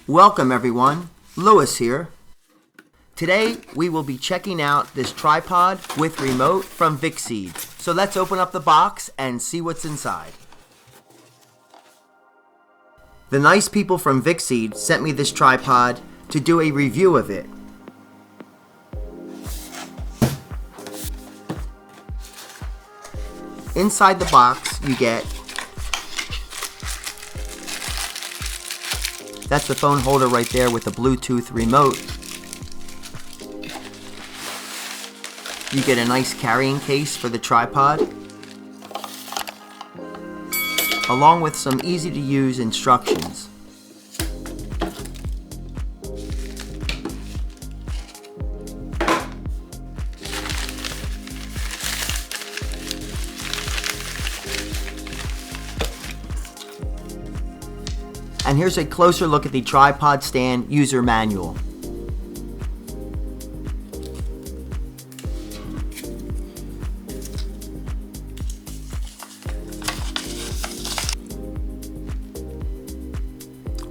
Welcome everyone, Lewis here. Today we will be checking out this tripod with remote from Vicseed. So let's open up the box and see what's inside. The nice people from Vicseed sent me this tripod to do a review of it. Inside the box you get, that's the phone holder right there with the Bluetooth remote. You get a nice carrying case for the tripod, along with some easy to use instructions. And here's a closer look at the tripod stand user manual.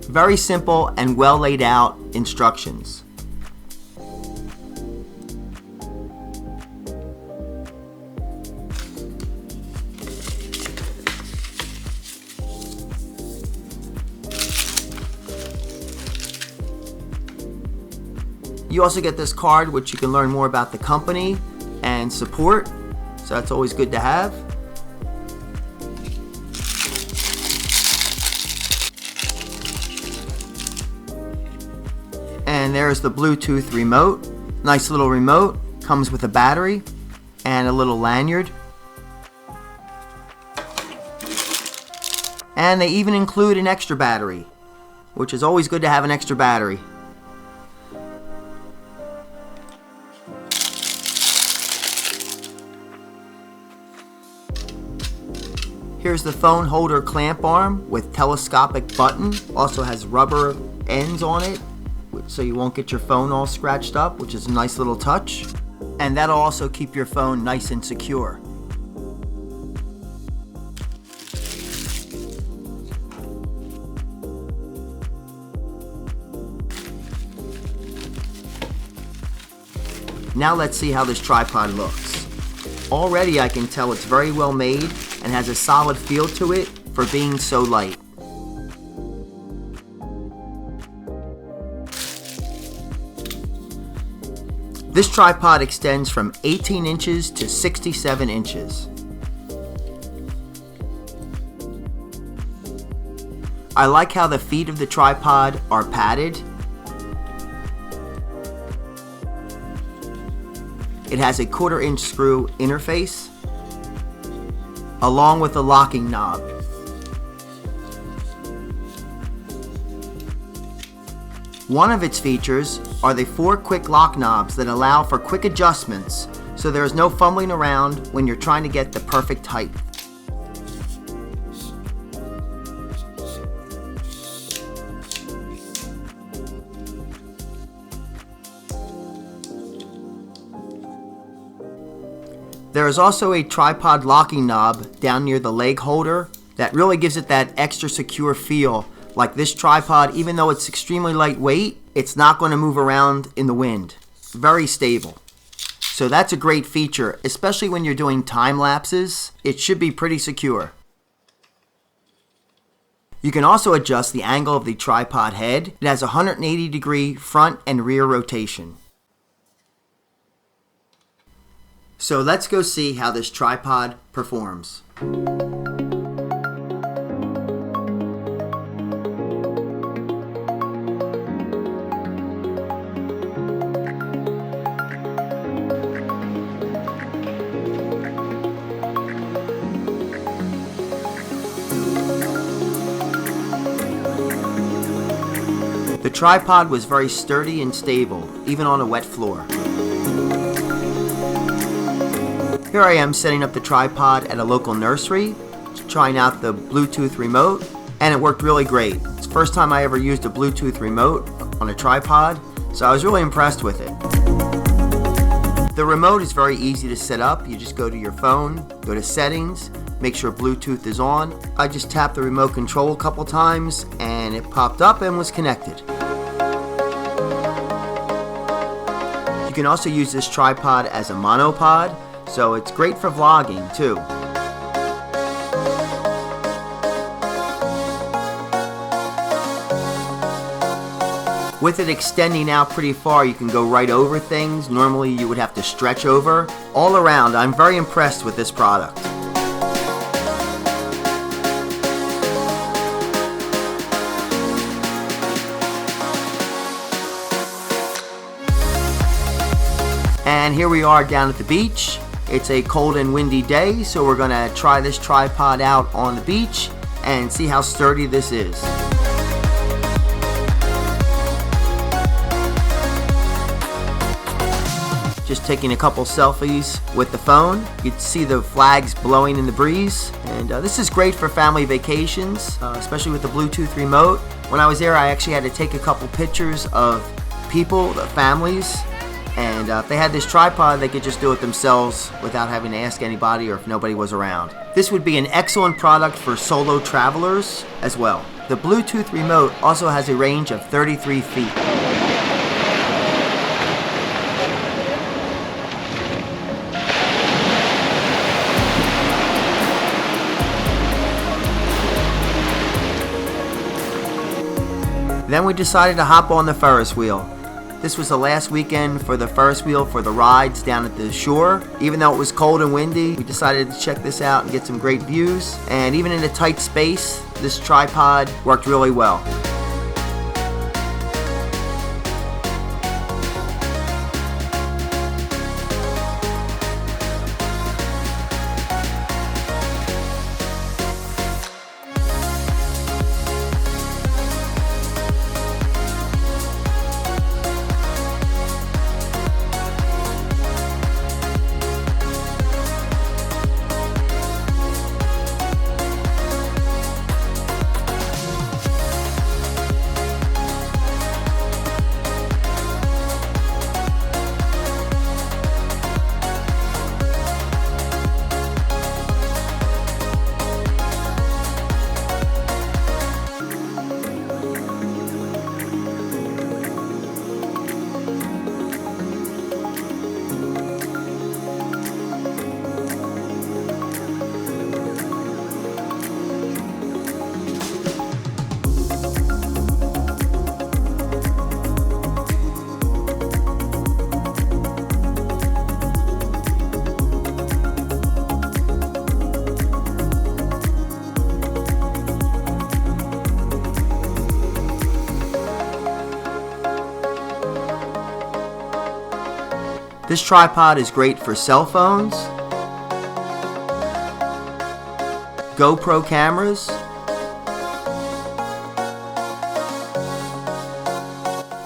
Very simple and well laid out instructions. You also get this card which you can learn more about the company and support, so that's always good to have. And there's the Bluetooth remote. Nice little remote, comes with a battery and a little lanyard. And they even include an extra battery, which is always good to have an extra battery. Here's the phone holder clamp arm with telescopic button. Also has rubber ends on it, so you won't get your phone all scratched up, which is a nice little touch. And that'll also keep your phone nice and secure. Now let's see how this tripod looks. Already I can tell it's very well made and has a solid feel to it for being so light. This tripod extends from 18 inches to 67 inches. I like how the feet of the tripod are padded. It has a 1/4 inch screw interface, along with a locking knob. One of its features are the 4 quick lock knobs that allow for quick adjustments, so there is no fumbling around when you're trying to get the perfect height. There is also a tripod locking knob down near the leg holder that really gives it that extra secure feel. Like this tripod, even though it's extremely lightweight, it's not going to move around in the wind. Very stable. So that's a great feature, especially when you're doing time lapses. It should be pretty secure. You can also adjust the angle of the tripod head. It has a 180-degree front and rear rotation. So let's go see how this tripod performs. The tripod was very sturdy and stable, even on a wet floor. Here I am setting up the tripod at a local nursery, trying out the Bluetooth remote, and it worked really great. It's the first time I ever used a Bluetooth remote on a tripod, so I was really impressed with it. The remote is very easy to set up. You just go to your phone, go to settings, make sure Bluetooth is on. I just tapped the remote control a couple times and it popped up and was connected. can also use this tripod as a monopod, so it's great for vlogging too. With it extending out pretty far, you can go right over things normally you would have to stretch over. All around, I'm very impressed with this product. And here we are down at the beach. It's a cold and windy day, so we're gonna try this tripod out on the beach and see how sturdy this is. Just taking a couple selfies with the phone. You can see the flags blowing in the breeze. And this is great for family vacations, especially with the Bluetooth remote. When I was there, I actually had to take a couple pictures of people, the families. And if they had this tripod, they could just do it themselves without having to ask anybody or if nobody was around. This would be an excellent product for solo travelers as well. The Bluetooth remote also has a range of 33 feet. Then we decided to hop on the Ferris wheel. This was the last weekend for the Ferris wheel for the rides down at the shore. Even though it was cold and windy, we decided to check this out and get some great views. And even in a tight space, this tripod worked really well. This tripod is great for cell phones, GoPro cameras,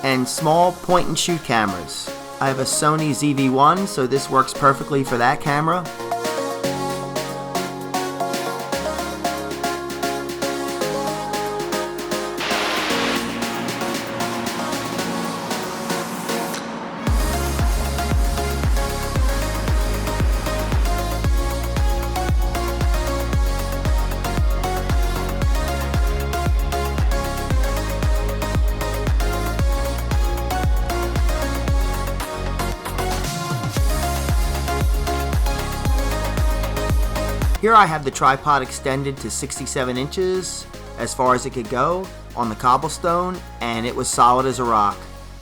and small point and shoot cameras. I have a Sony ZV-1, so this works perfectly for that camera. Here I have the tripod extended to 67 inches as far as it could go on the cobblestone, and it was solid as a rock.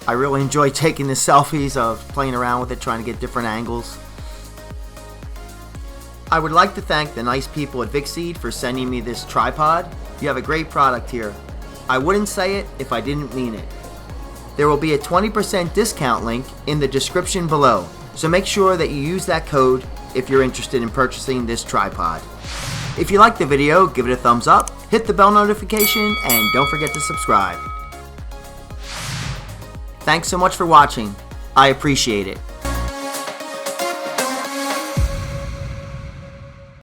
I really enjoy taking the selfies of playing around with it, trying to get different angles. I would like to thank the nice people at Vicseed for sending me this tripod. You have a great product here. I wouldn't say it if I didn't mean it. There will be a 20% discount link in the description below, so make sure that you use that code if you're interested in purchasing this tripod. If you liked the video, give it a thumbs up, hit the bell notification, and don't forget to subscribe. Thanks so much for watching. I appreciate it.